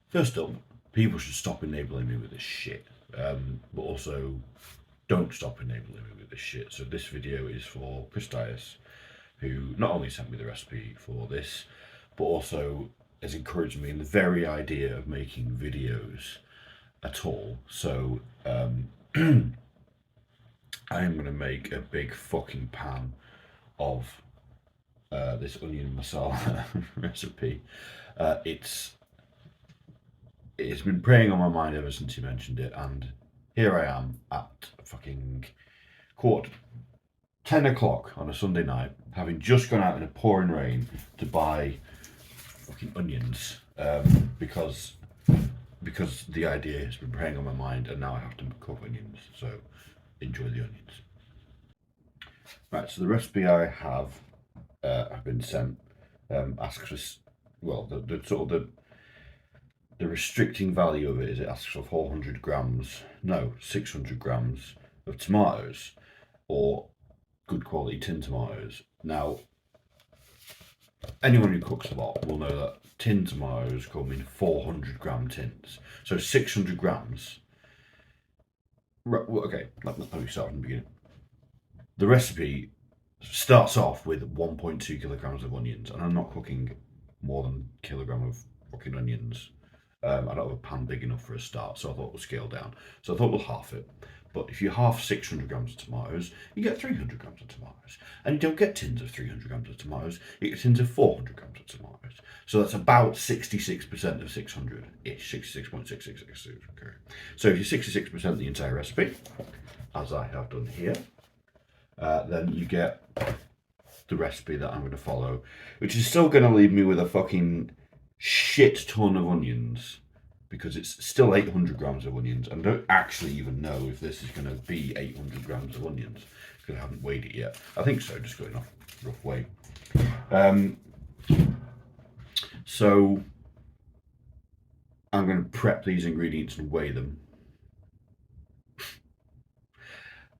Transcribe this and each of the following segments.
First up, people should stop enabling me with this shit, but also don't stop enabling me with this shit. So this video is for Pistias, who not only sent me the recipe for this, but also has encouraged me in the very idea of making videos at all. So I am going to make a big fucking pan of this onion masala recipe. It's been preying on my mind ever since you mentioned it, and here I am at fucking 10 o'clock on a Sunday night, having just gone out in a pouring rain to buy fucking onions, because the idea has been preying on my mind, and now I have to cook onions. So enjoy the onions. Right, so the recipe I have been sent asks us, well, the sort of the restricting value of it is it asks for 600 grams of tomatoes, or good quality tin tomatoes. Now, anyone who cooks a lot will know that tin tomatoes come in 400-gram tins. So 600 grams. Okay, let me start from the beginning. The recipe starts off with 1.2 kilograms of onions, and I'm not cooking more than a kilogram of fucking onions. I don't have a pan big enough for a start, so I thought we'll scale down. So I thought we'll half it. But if you half 600 grams of tomatoes, you get 300 grams of tomatoes. And you don't get tins of 300 grams of tomatoes, you get tins of 400 grams of tomatoes. So that's about 66% of 600-ish, 66.666. Okay. So if you're 66% the entire recipe, as I have done here, then you get the recipe that I'm going to follow, which is still going to leave me with a fucking shit ton of onions, because it's still 800 grams of onions, and I don't actually even know if this is going to be 800 grams of onions, because I haven't weighed it yet. I think so, just going off rough weight. So I'm going to prep these ingredients and weigh them,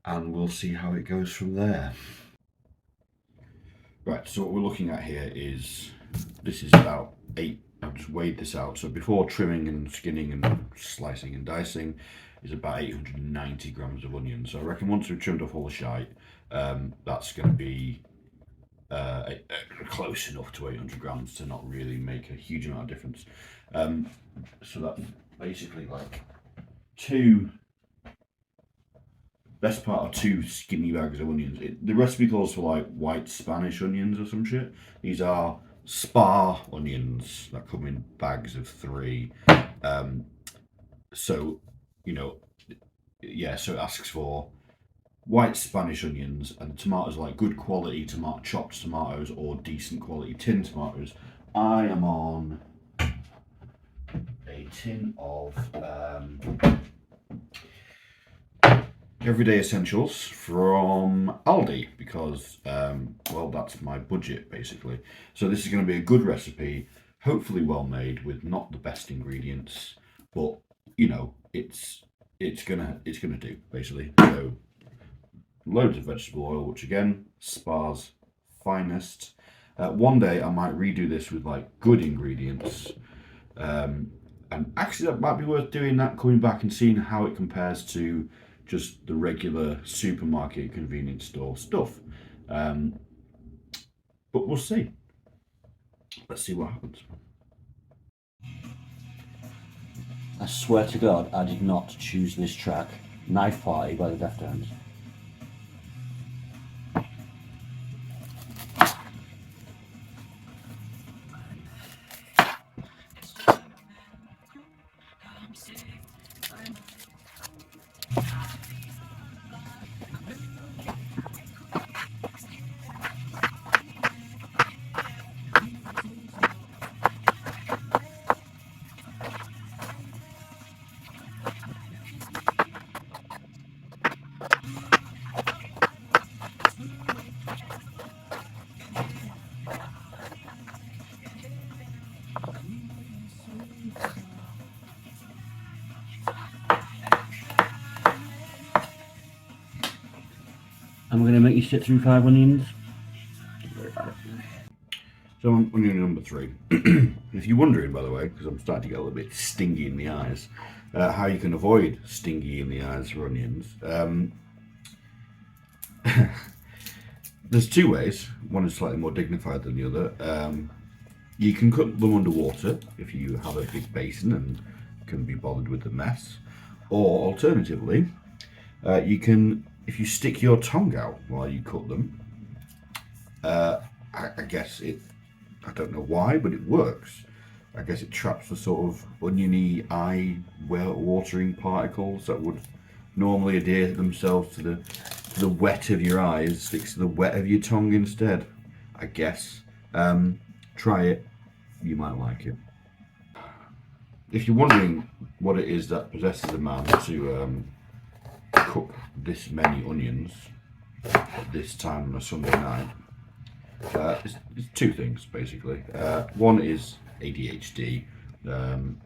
and we'll see how it goes from there. Right, so what we're looking at here is, this is about 8, I've just weighed this out, so before trimming and skinning and slicing and dicing is about 890 grams of onion. So I reckon once we've trimmed off all the shite, that's going to be close enough to 800 grams to not really make a huge amount of difference. So that's basically like best part of 2 skinny bags of onions. The recipe calls for like white Spanish onions or some shit. These are Spa onions that come in bags of 3. So, you know, yeah, so it asks for white Spanish onions, and tomatoes like good quality chopped tomatoes or decent quality tin tomatoes. I am on a tin of Everyday Essentials from Aldi, because well, that's my budget basically. So this is going to be a good recipe, hopefully well made, with not the best ingredients, but you know, it's gonna do basically. So loads of vegetable oil, which again, Spa's finest. One day I might redo this with like good ingredients, and actually that might be worth doing, that coming back and seeing how it compares to just the regular supermarket convenience store stuff. But we'll see. Let's see what happens. I swear to God, I did not choose this track, Knife Party by the Deftones. I'm going to make you sit through 5 onions. So on onion number 3. If you're wondering, by the way, because I'm starting to get a little bit stingy in the eyes, how you can avoid stingy in the eyes for onions. There's 2 ways. One is slightly more dignified than the other. You can cook them underwater if you have a big basin and can be bothered with the mess. Or alternatively, you can, if you stick your tongue out while you cook them, I guess it, I don't know why, but it works. I guess it traps the sort of oniony eye watering particles that would normally adhere themselves to the wet of your eyes, sticks to the wet of your tongue instead. I guess. Try it. You might like it. If you're wondering what it is that possesses a man to cook this many onions at this time on a Sunday night, it's 2 things basically. One is ADHD, and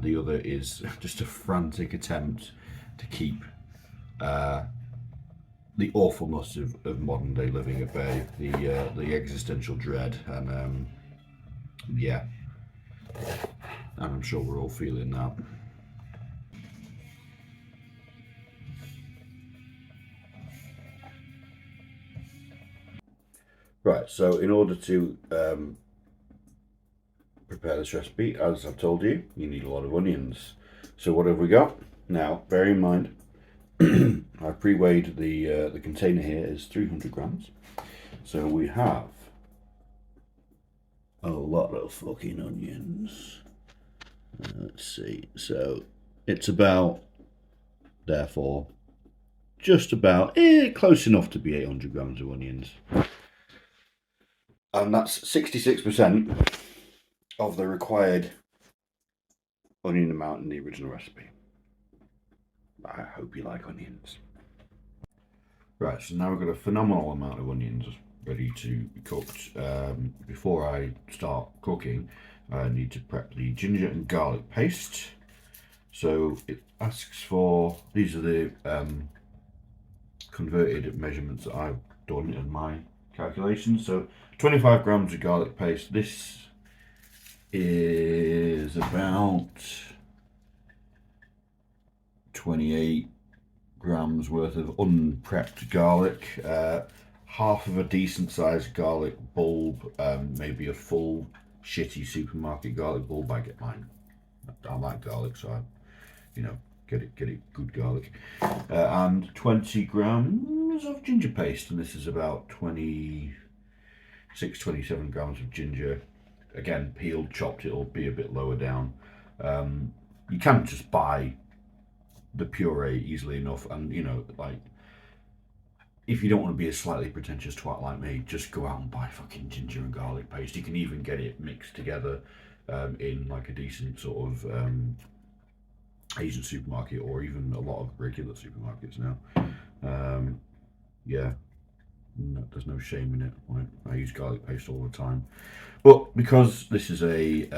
the other is just a frantic attempt to keep the awfulness of modern day living at bay, the existential dread, and yeah, and I'm sure we're all feeling that. Right, so in order to prepare this recipe, as I've told you, you need a lot of onions. So what have we got? Now, bear in mind, I pre-weighed the container here is 300 grams. So we have a lot of fucking onions. Let's see. So it's about, therefore, just about close enough to be 800 grams of onions. And that's 66% of the required onion amount in the original recipe. I hope you like onions. Right, so now we've got a phenomenal amount of onions ready to be cooked. Before I start cooking, I need to prep the ginger and garlic paste. So it asks for, these are the converted measurements that I've done in my calculations. So 25 grams of garlic paste. This is about 28 grams worth of unprepped garlic, half of a decent sized garlic bulb, maybe a full shitty supermarket garlic bulb. I get mine. I like garlic, so I, get it good garlic, and 20 grams of ginger paste, and this is about 27 grams of ginger. Again, peeled, chopped. It'll be a bit lower down. You can just buy the puree easily enough, and like, if you don't want to be a slightly pretentious twat like me, just go out and buy fucking ginger and garlic paste. You can even get it mixed together in like a decent sort of Asian supermarket, or even a lot of regular supermarkets now. Yeah, no, there's no shame in it. I use garlic paste all the time, but because this is a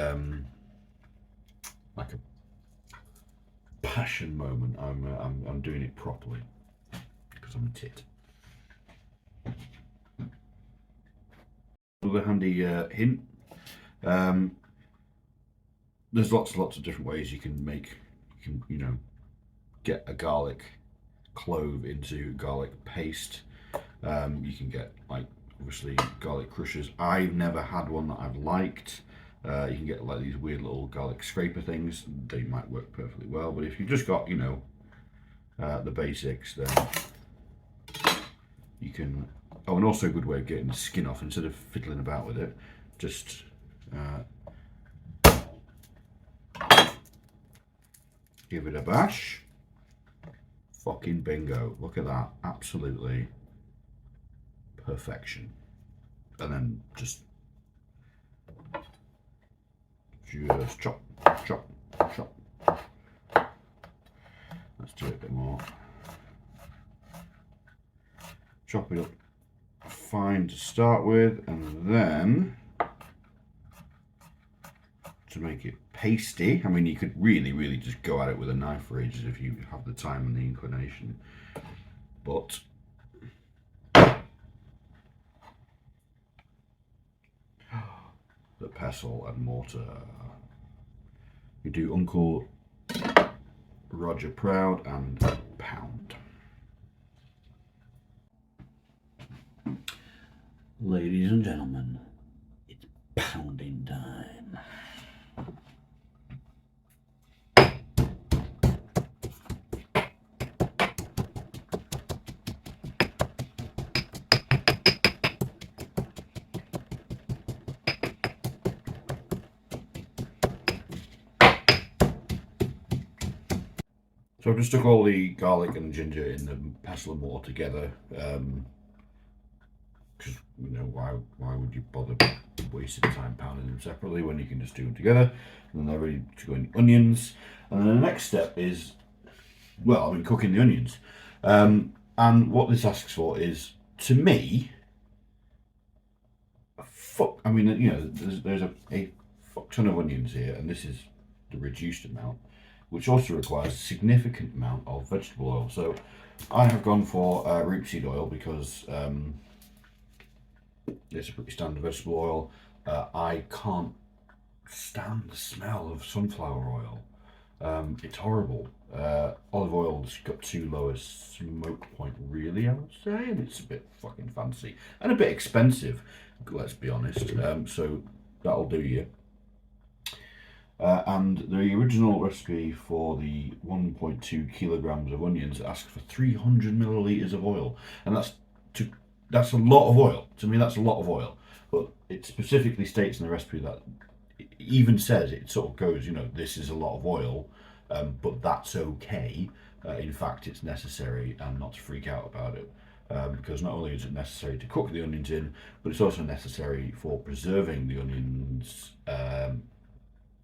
like a passion moment, I'm doing it properly because I'm a tit. Another handy hint: there's lots of different ways you can get a garlic clove into garlic paste. You can get, like, obviously garlic crushers. I've never had one that I've liked. You can get like these weird little garlic scraper things. They might work perfectly well, but if you've just got the basics, then you can. Oh, and also a good way of getting the skin off instead of fiddling about with it. Just give it a bash. Fucking bingo! Look at that, absolutely perfection. And then just chop, chop, chop. Let's do it a bit more. Chop it up fine to start with, and then to make it pasty, I mean, you could really just go at it with a knife for ages if you have the time and the inclination, but the pestle and mortar. You do Uncle Roger proud and pound. Ladies and gentlemen, it's pounding time. So I've just stuck all the garlic and ginger in the pestle and mortar together, because you know why would you bother wasting time pounding them separately when you can just do them together? And then they're ready to go in the onions. And then the next step is, well, I mean, cooking the onions. And what this asks for is, to me, I mean, you know, there's a fuck ton of onions here, and this is the reduced amount, which also requires a significant amount of vegetable oil. So I have gone for rapeseed oil because it's a pretty standard vegetable oil. I can't stand the smell of sunflower oil. It's horrible. Olive oil's got too low a smoke point, really, I would say, and it's a bit fucking fancy and a bit expensive, let's be honest. So that'll do you. And the original recipe for the 1.2 kilograms of onions asks for 300 milliliters of oil, and that's a lot of oil. To me, that's a lot of oil. But it specifically states in the recipe that it even says, it sort of goes, you know, this is a lot of oil, but that's okay. In fact, it's necessary, and not to freak out about it. Because not only is it necessary to cook the onions in, but it's also necessary for preserving the onions,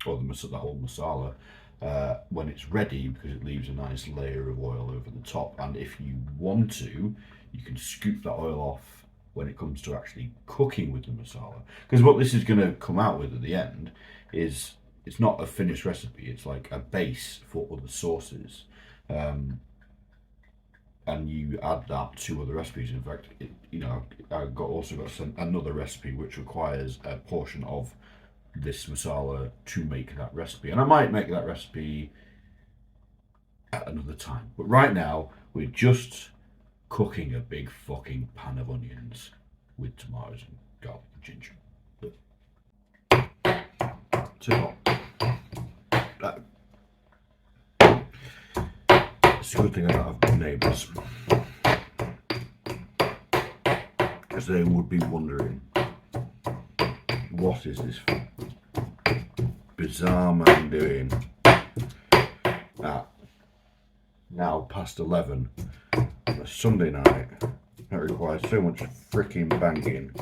or the whole masala, when it's ready, because it leaves a nice layer of oil over the top. And if you want to, you can scoop that oil off when it comes to actually cooking with the masala. Because what this is going to come out with at the end is, it's not a finished recipe, it's like a base for other sauces. And you add that to other recipes. In fact, I've also got another recipe which requires a portion of this masala to make that recipe, and I might make that recipe at another time. But right now, we're just cooking a big fucking pan of onions with tomatoes and garlic and ginger. So it's a good thing I don't have neighbours, because they would be wondering, what is this bizarre man doing at now past 11, a Sunday night that requires so much freaking banging?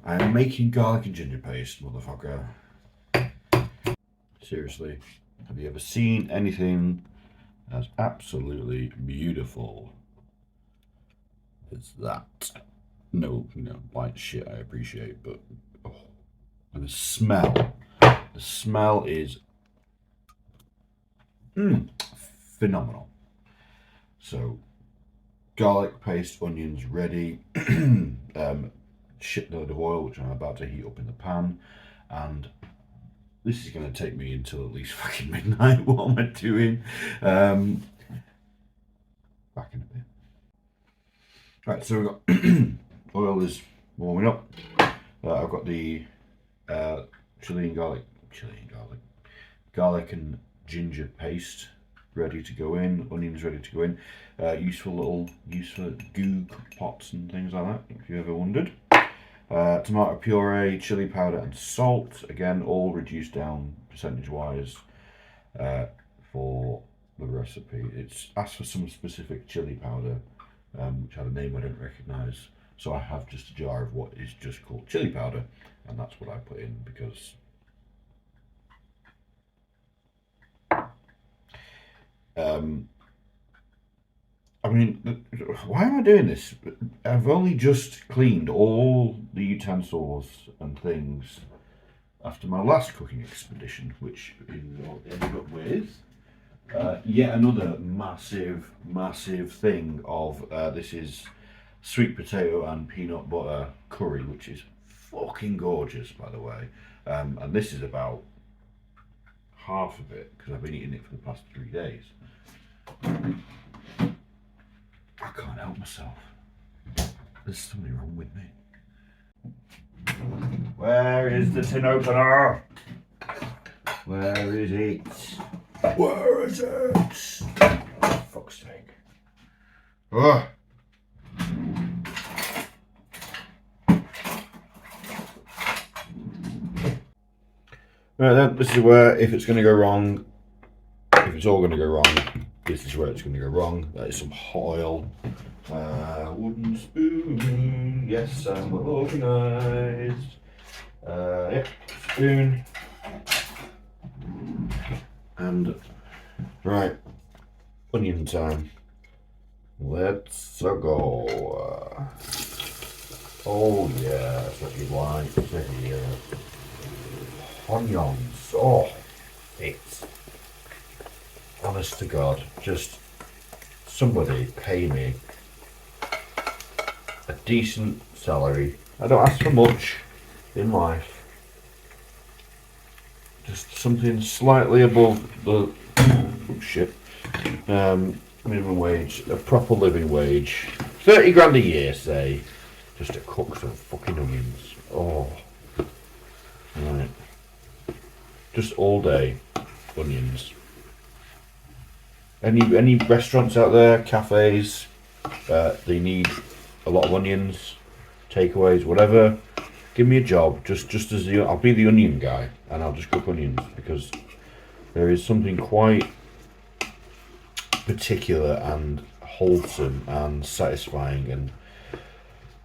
I am making garlic and ginger paste, motherfucker. Seriously, have you ever seen anything as absolutely beautiful as that? No, white shit I appreciate, but and the smell is phenomenal. So garlic paste, onions ready, shitload of oil which I'm about to heat up in the pan, and this is going to take me until at least fucking midnight. What am I doing? Back in a bit. Right, so we've got oil is warming up. I've got the garlic and ginger paste ready to go in, onions ready to go in. Useful goo pots and things like that, if you ever wondered. Tomato puree, chili powder and salt, again all reduced down percentage wise for the recipe. It's asked for some specific chili powder, which had a name I don't recognise, so I have just a jar of what is just called chili powder, and that's what I put in because I mean, why am I doing this? I've only just cleaned all the utensils and things after my last cooking expedition, which ended up with yet another massive thing of this is sweet potato and peanut butter curry, which is fucking gorgeous, by the way. And this is about half of it because I've been eating it for the past 3 days. I can't help myself. There's something wrong with me. Where is the tin opener? Where is it? Where is it? For fuck's sake. Ugh. Right then, this is where, if it's going to go wrong, if it's all going to go wrong, this is where it's going to go wrong. That is some hot oil. Wooden spoon. Yes, I'm organised. Yeah, spoon. And, right, onion time. Let's go. Oh yeah, that's what you like to hear. Onions. Oh, it's honest to God, just somebody pay me a decent salary. I don't ask for much in life. Just something slightly above the minimum wage, a proper living wage. 30 grand a year, say, just to cook some fucking onions. Oh, right. Just all day, onions. Any restaurants out there, cafes, they need a lot of onions, takeaways, whatever. Give me a job, just as I'll be the onion guy, and I'll just cook onions, because there is something quite particular and wholesome and satisfying and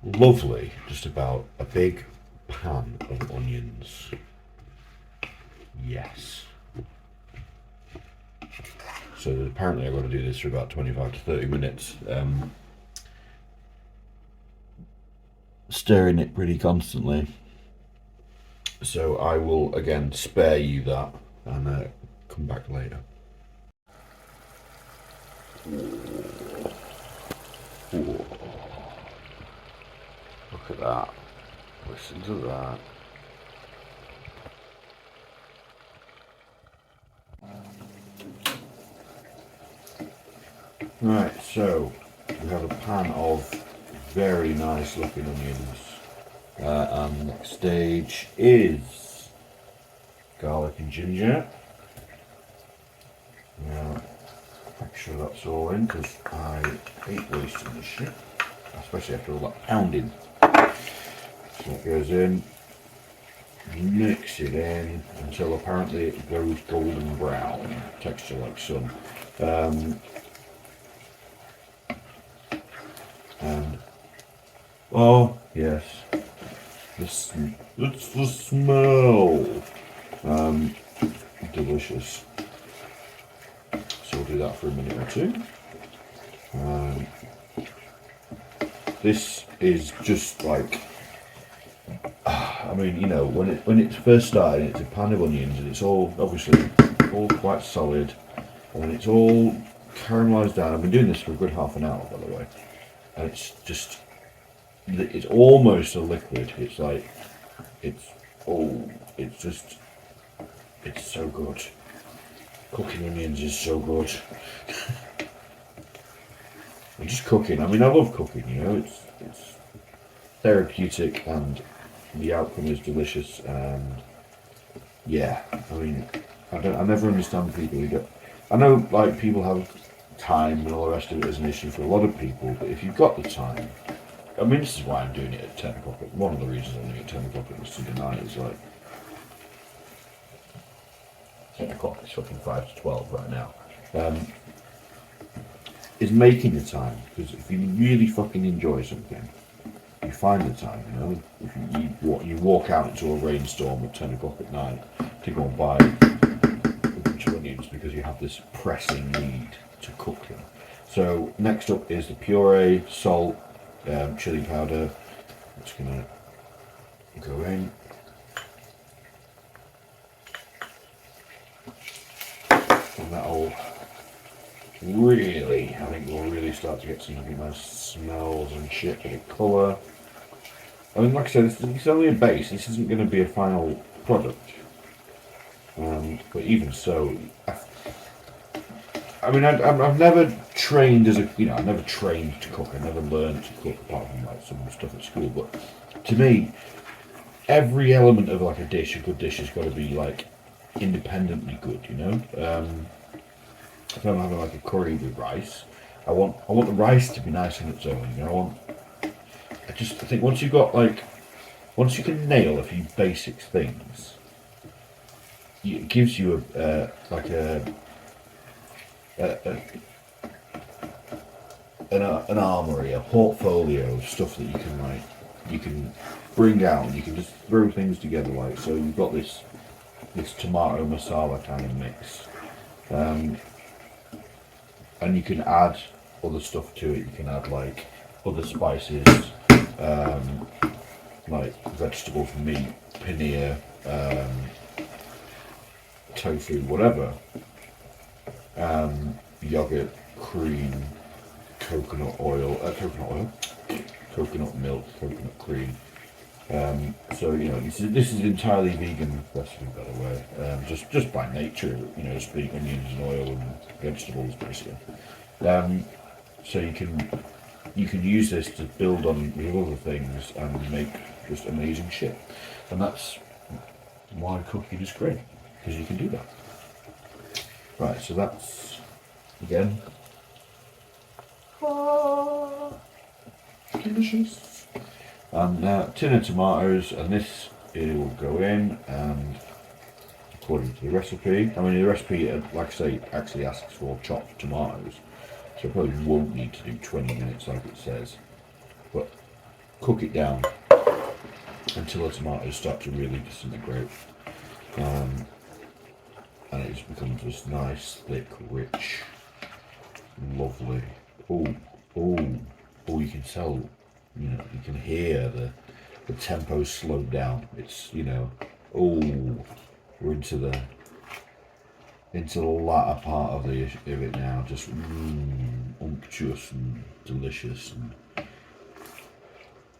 lovely just about a big pan of onions. Yes. So apparently I've got to do this for about 25 to 30 minutes. Stirring it pretty constantly. So I will again spare you that and come back later. Ooh. Ooh. Look at that. Listen to that. Right, so we have a pan of very nice looking onions. And the next stage is garlic and ginger. Now, make sure that's all in, because I hate wasting this shit, especially after all that pounding. So it goes in, mix it in until apparently it goes golden brown, texture like sun. And oh yes, it's the smell. Delicious. So we'll do that for a minute or two. This is just like, I mean, you know, when it first started, it's a pan of onions, and it's all obviously all quite solid, and when it's all caramelised down. I've been doing this for a good half an hour, by the way, and it's just, it's almost a liquid. It's like, it's so good. Cooking onions is so good. And just cooking, I mean, I love cooking, you know, it's therapeutic and the outcome is delicious, and yeah, I mean, I never understand people who don't. I know, like, people have time and all the rest of it is an issue for a lot of people, but if you've got the time, I mean, this is why I'm doing it at 10 o'clock. One of the reasons I'm doing it at 10 o'clock on Sunday night is like, 10 o'clock, it's fucking 5 to 12 right now. Is making the time, because if you really fucking enjoy something, you find the time, you know. If you walk out into a rainstorm at 10 o'clock at night to go and buy a bunch of onions because you have this pressing need to cook them. So next up is the puree, salt, chili powder. It's gonna go in. And that'll really, I think we'll really start to get some nice smells and shit, bit of colour. I mean, like I said, it's only a base. This isn't going to be a final product. But even so, I mean, I've never trained as a, I've never trained to cook. I never learned to cook apart from like some stuff at school. But to me, every element of like a dish, a good dish, has got to be like independently good. If I'm having like a curry with rice, I want the rice to be nice on its own. I think once you can nail a few basic things, it gives you a an armory, a portfolio of stuff that you can bring out. And you can just throw things together. Like, so you've got this tomato masala kind of mix, and you can add other stuff to it. You can add like other spices, like vegetables, meat, paneer, tofu, whatever, yogurt, cream, coconut milk, coconut cream. So this is entirely vegan recipe, by the way. Just by nature, just being onions and oil and vegetables, basically. So you can use this to build on with other things and make just amazing shit, and that's why cooking is great, because you can do that. Right, so that's again delicious. And tin of tomatoes, and this it will go in, and according to the recipe, I mean the recipe, like I say, actually asks for chopped tomatoes, so I probably won't need to do 20 minutes like it says, but cook it down until the tomatoes start to really disintegrate, and it just becomes this nice, thick, rich, lovely. Oh, you can tell, you can hear the tempo slowed down. It's, we're into the latter part of it now, just unctuous and delicious, and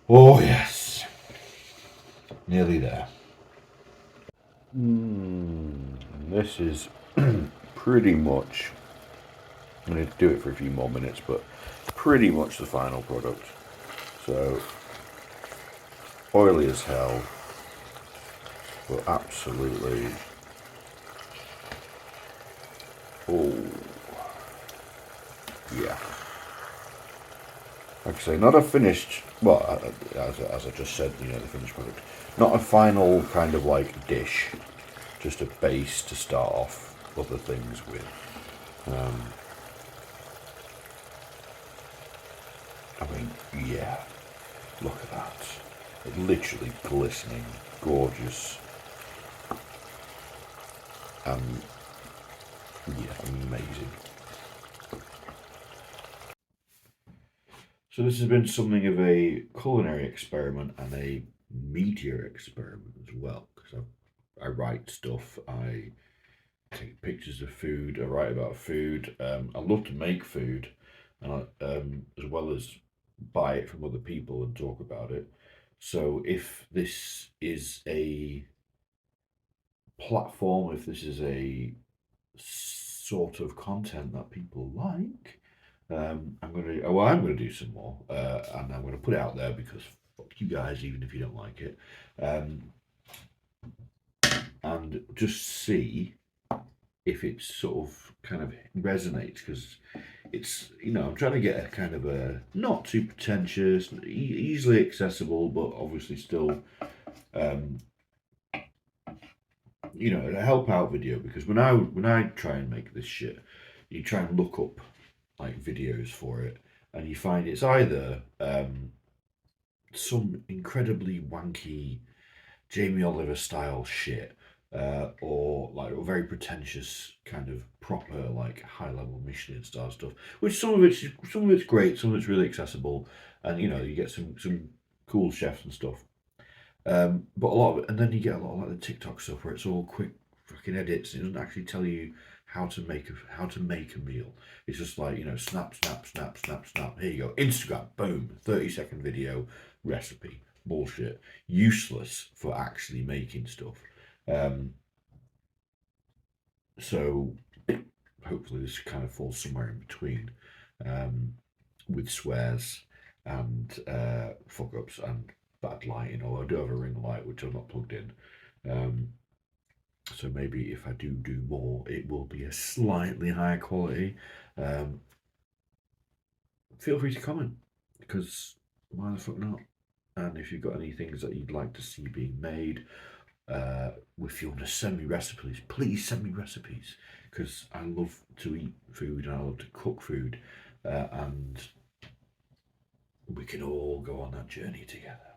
oh yes, nearly there. This is pretty much, I'm going to do it for a few more minutes, but pretty much the final product. So, oily as hell, but absolutely, yeah. Like I say, not a finished, well, as I just said, the finished product. Not a final kind of like dish, just a base to start off other things with. I mean, yeah, look at that. It's literally glistening, gorgeous, yeah, amazing. So this has been something of a culinary experiment and a media experiment as well, because I write stuff, I take pictures of food, I write about food. I love to make food, and as well as buy it from other people and talk about it. So if this is a platform, if this is a sort of content that people like, I'm gonna do some more, and I'm gonna put it out there because fuck you guys, even if you don't like it, and just see if it sort of kind of resonates, because it's, I'm trying to get a kind of a not too pretentious, easily accessible, but obviously still, a help out video, because when I try and make this shit, you try and look up like videos for it, and you find it's either some incredibly wanky Jamie Oliver style shit, or like a very pretentious kind of proper like high level Michelin star stuff. Which some of it's great, some of it's really accessible, and you get some cool chefs and stuff. But a lot of it, and then you get a lot of like the TikTok stuff where it's all quick fucking edits. It doesn't actually tell you how to make a meal. It's just like, snap, snap, snap, snap, snap. Here you go, Instagram, boom, 30-second video recipe. bullshit, useless for actually making stuff. So hopefully this kind of falls somewhere in between, with swears and fuck ups and bad lighting. Although I do have a ring light which I've not plugged in. So maybe if I do more, it will be a slightly higher quality. Feel free to comment, because why the fuck not? And if you've got any things that you'd like to see being made, if you want to send me recipes, please send me recipes, because I love to eat food and I love to cook food, and we can all go on that journey together.